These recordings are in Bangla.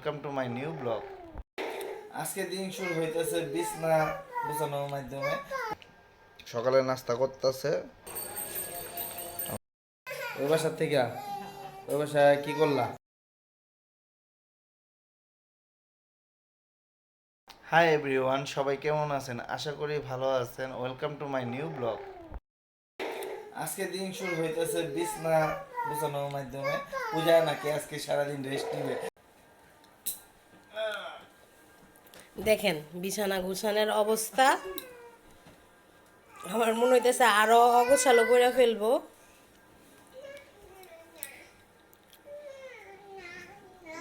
Welcome to my new blog. আজকে দিন শুরু হইতেছে বিছনা গুছানোর মাধ্যমে। সকালে নাস্তা করতেছে ওই বাসার থেকে। ওই বাসায় কি করলা? হাই এভরিওয়ান, সবাই কেমন আছেন? আশা করি ভালো আছেন। Welcome to my new blog. আজকে দিন শুরু হইতেছে বিছনা গুছানোর মাধ্যমে। পূজা নাকি আজকে সারাদিন রেস্ট নিবে। দেখেন বিছানা গুছানোর অবস্থা, আমার মনে হইতেছে আরো অগোছালো করে ফেলবো।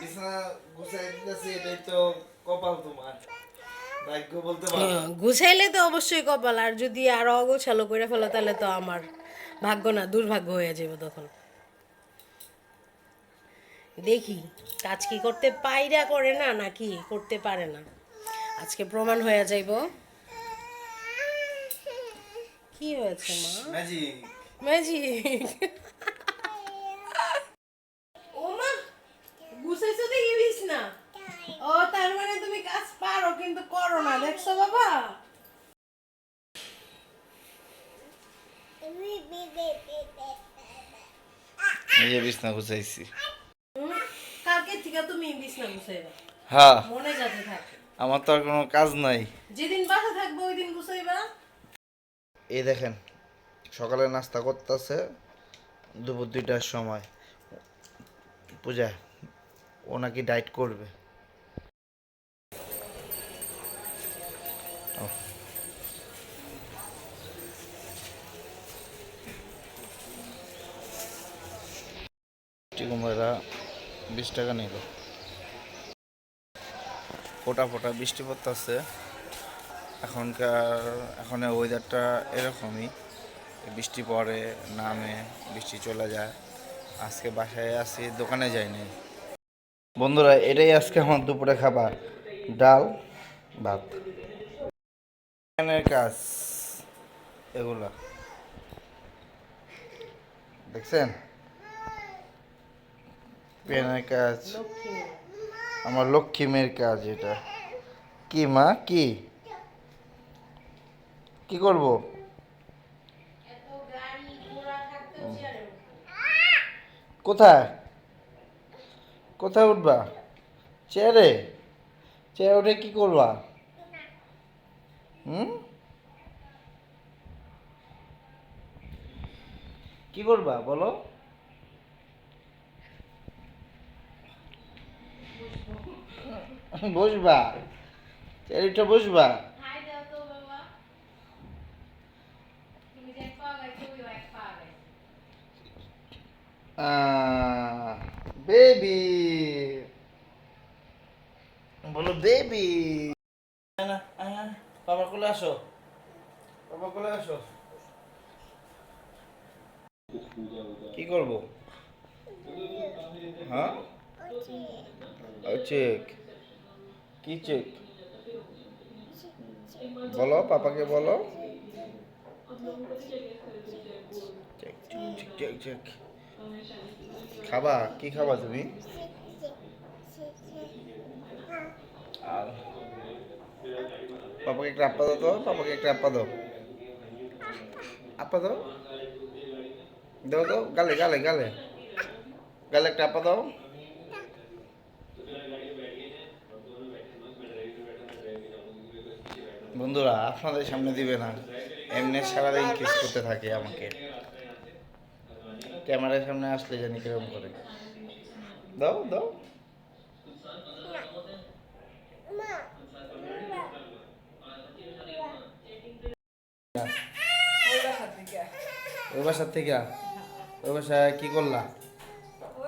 বিছানা গুছাই দিতেছি, এটাই তো কপাল তোমার, ভাগ্য বলতে পারো। গুছাইলে তো অবশ্যই কপাল, আর যদি আরো অগোছালো করে ফেলো তাহলে তো আমার ভাগ্য না দুর্ভাগ্য হয়ে যাবে তখন। দেখি কাজ কি করতে পাইরা করে না নাকি করতে পারে না, আজকে প্রমাণ হয়ে যাইব। কি হয়েছে মা? ম্যাজিক। ম্যাজিক। ও মা, গুছাইছো দেখি বিছনা। ও তার মানে তুমি কাজ পারো কিন্তু করো না, দেখছো বাবা? এই যে বিছনা গুছাইছি। কালকে থেকে তুমি বিছনা গুছাইবা, হ্যাঁ, মনে যাতে থাকে। আমার তো আর কোনো কাজ নাই। যেদিন বাসা থাকবো ওই দিন গুছাইবা। এই দেখেন, সকালে নাস্তা করতেছে দুপুর 2টার সময়। পূজা ও নাকি ডায়েট করবে। ওহ, মিষ্টি কুমড়া 20 টাকা নিল। ফোটা ফোটা বৃষ্টি পড়তেছে। এখনের ওয়েদারটা এরকমই, বৃষ্টি পড়ে, নামে, বৃষ্টি চলে যায়। আজকে বাসায় আছি, দোকানে যাইনি। বন্ধুরা, এটাই আজকে আমার দুপুরে খাবার, ডাল ভাত। এখানের কাজ এগুলা দেখছেন, পেনের কাজ, আমার লক্ষ্মী মেয়ের কাজ এটা। কি মা, কি কি করব? কোথায় কোথায় উঠবা? চেয়ারে? চেয়ারে উঠে কি করবা? হুম, কি করবা বলো? বসবা? চেয়ারে উঠে বসবা? বেবি, বলো বেবি। না, বাবা কোলে আসো, বাবা কোলে আসো। কি করব? হ্যাঁ, চেক। কি চেক? বলো, পাপাকে বলো। Check check check check. খাবা? কি খাবা তুমি? আর পাপাকে একটা আপা দাও তো, পাপাকে একটা আপা দাও। আপা দাও, দাও দাও, গালে গালে গালে গালে একটা আপা দাও। বন্ধুরা, আপনাদের সামনে দিবে না, এমনি সারাদিন কিস করতে থাকে আমাকে। ক্যামেরার সামনে আসলে জানি কিরকম করে। দাও দাও। ওই বাসার থেকে? ওই বাসায় কি করলা?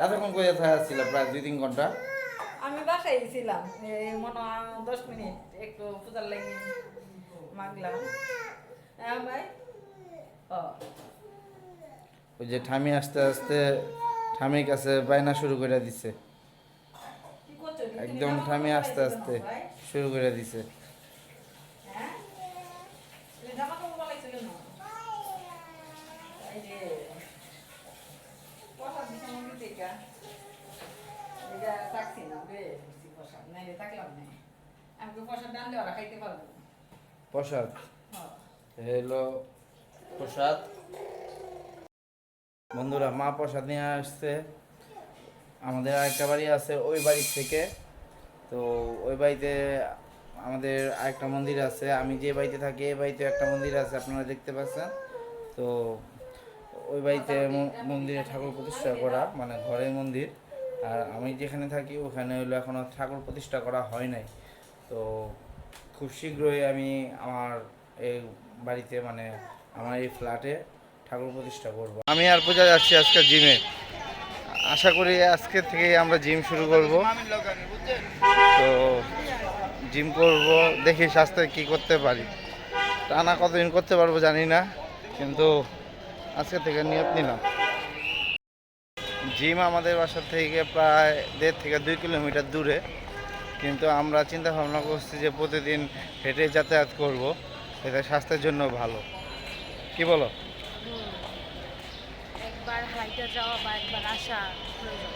এতক্ষণ কইয়া থাকা ছিল, প্রায় 2-3 ঘন্টা। আমি বাসায় ছিলাম, এই মনে হয় 10 মিনিট একটু পূজার লাগে মাগলাম। হ্যাঁ ভাই, ও ওই যে ঠামি আস্তে আস্তে ঠামির কাছে বায়না শুরু করে দিছে। কি করছো? তুমি একদম জামা ঠামি কাপড় আস্তে পালাইছো কেন আস্তে ভাই? শুরু করে দিছে। হ্যাঁ, তুমি জামা কাপড় পালাইছো কেন? এই যে প্রসাদ দিছে মন্দির থেকে, এটা রাখছি না বে, দিছি প্রসাদ। নাইলে থাকলাম না। আমাকে প্রসাদ দান দিয়ে ওরা খাইতে পারবো। প্রসাদ হ্যাঁ। হলো প্রসাদ। বন্ধুরা মা প্রসাদ নিয়ে আসছে। আমাদের আরেকটা বাড়ি আছে ওই বাড়ি থেকে, তো ওই বাড়িতে আমাদের আরেকটা মন্দির আছে। আমি যে বাড়িতে থাকি এই বাড়িতে একটা মন্দির আছে, আপনারা দেখতে পাচ্ছেন। তো ওই বাড়িতে মন্দিরে ঠাকুর প্রতিষ্ঠা করা, মানে ঘরের মন্দির। আর আমি যেখানে থাকি ওখানে হলো এখনও ঠাকুর প্রতিষ্ঠা করা হয় নাই। তো খুব শীঘ্রই আমি আমার এই বাড়িতে, মানে আমার এই ফ্ল্যাটে ঠাকুর প্রতিষ্ঠা করব। আমি আর পূজা যাচ্ছি আজকে জিমে। আশা করি আজকে থেকে আমরা জিম শুরু করব। তো জিম করব, দেখি স্বাস্থ্যে কি করতে পারি। টানা কতদিন করতে পারবো জানি না, কিন্তু আজকে থেকে নিয়ত নিলাম। জিম আমাদের বাসা থেকে প্রায় 1.5 থেকে 2 কিলোমিটার দূরে, কিন্তু আমরা চিন্তা ভাবনা করছি যে প্রতিদিন হেঁটে যাতায়াত করব, এটা স্বাস্থ্যের জন্য ভালো। কি বলো? একবার হাইটে যাওয়া বা একবার আসা প্রয়োজন।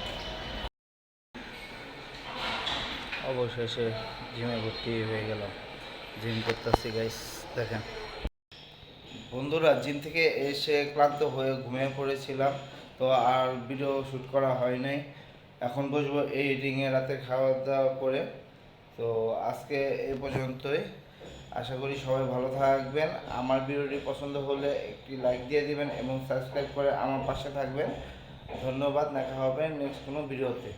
অবশেষে জিমে ভর্তি হয়ে গেলাম, জিম করতেছি গাইস। দেখেন বন্ধুরা, জিম থেকে এসে ক্লান্ত হয়ে ঘুমিয়ে পড়েছিলাম, তো আর ভিডিও শ্যুট করা হয় নাই। এখন বসবো এডিটিংয়ে রাতে খাওয়া দাওয়া করে। তো আজকে এ পর্যন্তই। আশা করি সবাই ভালো থাকবেন। আমার ভিডিওটি পছন্দ হলে একটি লাইক দিয়ে দিবেন এবং সাবস্ক্রাইব করে আমার পাশে থাকবেন। ধন্যবাদ, দেখা হবে নেক্সট কোনো ভিডিওতে।